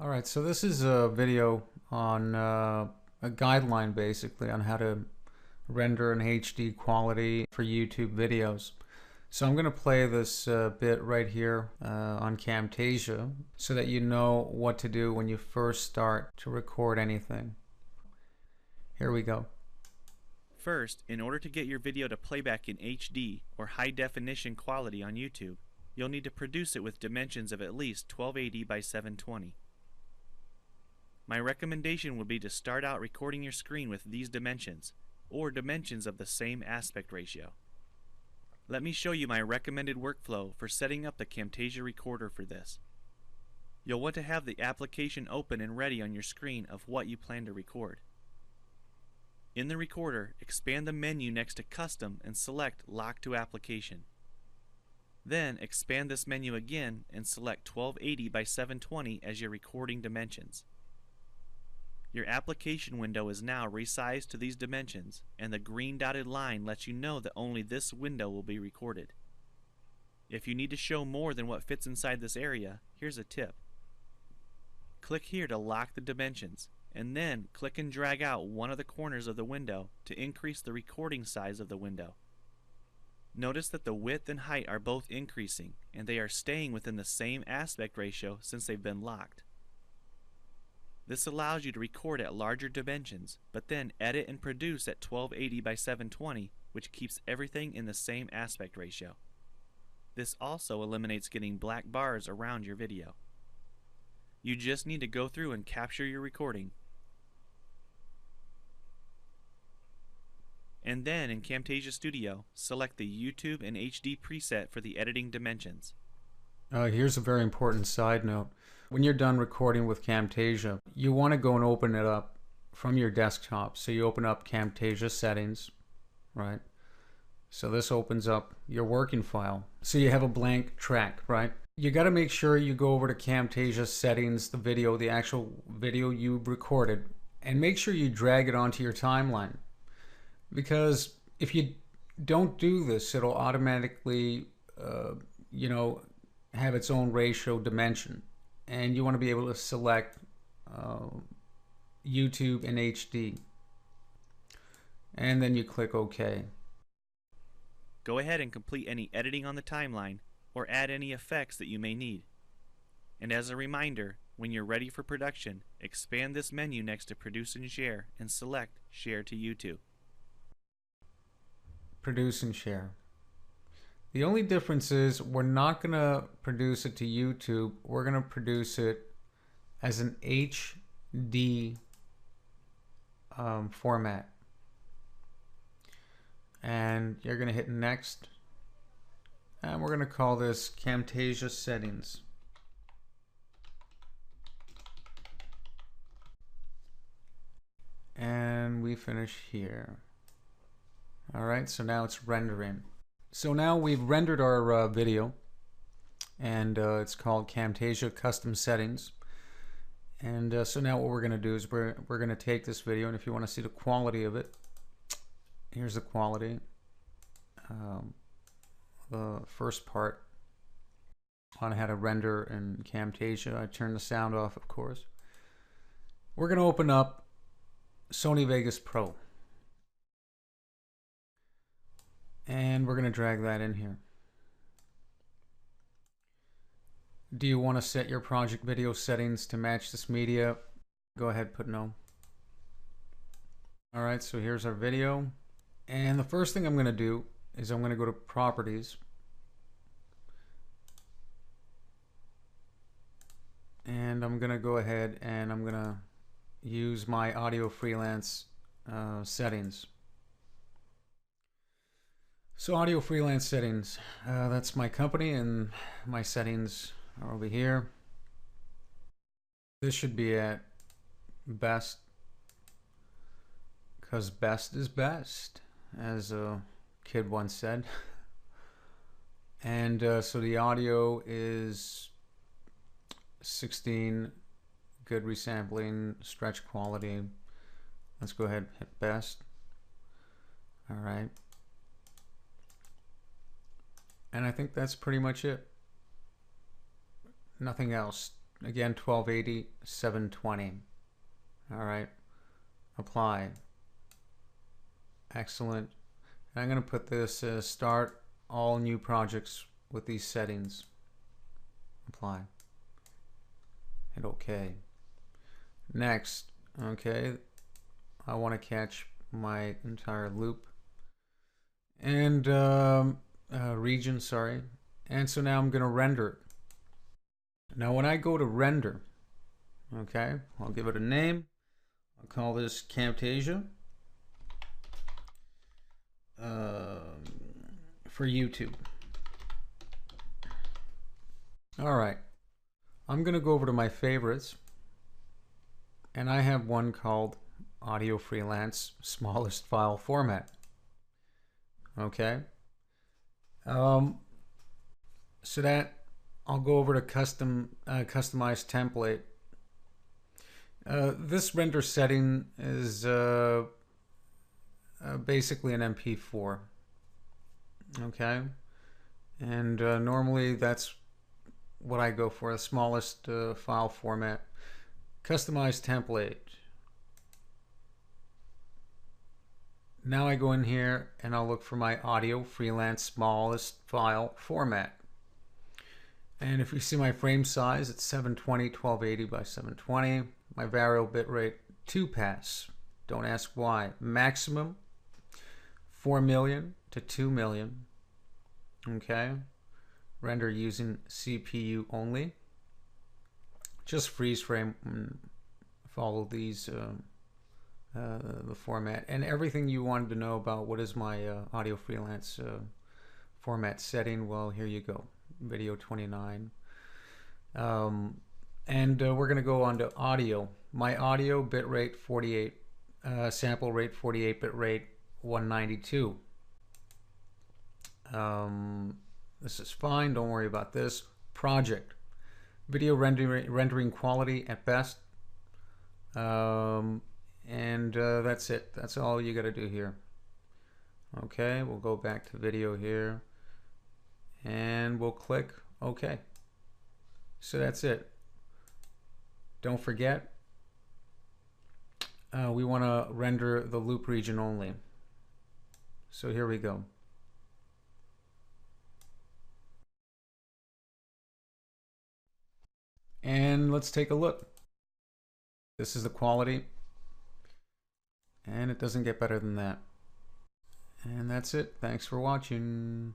Alright, so this is a video on a guideline basically on how to render in HD quality for YouTube videos. So I'm going to play this bit right here on Camtasia so that you know what to do when you first start to record anything. Here we go. First, in order to get your video to playback in HD or high definition quality on YouTube, you'll need to produce it with dimensions of at least 1280 by 720. My recommendation would be to start out recording your screen with these dimensions, or dimensions of the same aspect ratio. Let me show you my recommended workflow for setting up the Camtasia recorder for this. You'll want to have the application open and ready on your screen of what you plan to record. In the recorder, expand the menu next to Custom and select Lock to Application. Then expand this menu again and select 1280 by 720 as your recording dimensions. Your application window is now resized to these dimensions, and the green dotted line lets you know that only this window will be recorded. If you need to show more than what fits inside this area, here's a tip. Click here to lock the dimensions, and then click and drag out one of the corners of the window to increase the recording size of the window. Notice that the width and height are both increasing, and they are staying within the same aspect ratio since they've been locked. This allows you to record at larger dimensions, but then edit and produce at 1280 by 720, which keeps everything in the same aspect ratio. This also eliminates getting black bars around your video. You just need to go through and capture your recording. And then in Camtasia Studio, select the YouTube and HD preset for the editing dimensions. Here's a very important side note. When you're done recording with Camtasia, you want to go and open it up from your desktop. So you open up Camtasia settings, right? So this opens up your working file. So you have a blank track, right? You got to make sure you go over to Camtasia settings, the video, the actual video you recorded, and make sure you drag it onto your timeline. Because if you don't do this, it'll automatically, have its own ratio dimension. And you want to be able to select YouTube in HD. And then you click OK. Go ahead and complete any editing on the timeline or add any effects that you may need. And as a reminder, when you're ready for production, expand this menu next to Produce and Share and select Share to YouTube. Produce and share. The only difference is we're not going to produce it to YouTube. We're going to produce it as an HD format. And you're going to hit next. And we're going to call this Camtasia settings. And we finish here. Alright, so now it's rendering. So now we've rendered our video, and it's called Camtasia Custom Settings. And so now what we're going to do is we're going to take this video, and if you want to see the quality of it, here's the quality. The first part on how to render in Camtasia. I turned the sound off, of course. We're going to open up Sony Vegas Pro. And we're going to drag that in here. Do you want to set your project video settings to match this media? Go ahead, put no. Alright, so here's our video. And the first thing I'm going to do is I'm going to go to Properties. And I'm going to go ahead and I'm going to use my audio freelance settings. So audio freelance settings, that's my company and my settings are over here. This should be at best, because best is best, as a kid once said. And so the audio is 16, good resampling, stretch quality. Let's go ahead and hit best. All right. And I think that's pretty much it. Nothing else again 1280 720. All right, apply. Excellent. And I'm going to put this start all new projects with these settings. Apply. Hit OK. Next, okay, I want to catch my entire loop and region, sorry. And so now I'm going to render it. Now when I go to render, okay, I'll give it a name. I'll call this Camtasia for YouTube. All right, I'm going to go over to my favorites, and I have one called Audio Freelance smallest file format. Okay, so that I'll go over to customize template. This render setting is basically an MP4. Okay, and normally that's what I go for, the smallest file format. Customize template. Now I go in here and I'll look for my Audio Freelance smallest file format. And if you see my frame size, it's 720 1280 by 720. My variable bitrate 2 pass. Don't ask why. Maximum 4 million to 2 million. Okay. Render using CPU only. Just freeze frame and follow these the format and everything you wanted to know about what is my Audio Freelance format setting. Well, here you go, video 29. And we're going to go on to audio. My audio bitrate 48, sample rate 48, bit rate 192. This is fine, don't worry about this. Project, video rendering quality at best. And that's it. That's all you got to do here. Okay, we'll go back to video here and we'll click OK. So that's it. Don't forget, we want to render the loop region only. So here we go. And let's take a look. This is the quality. And it doesn't get better than that. And that's it. Thanks for watching.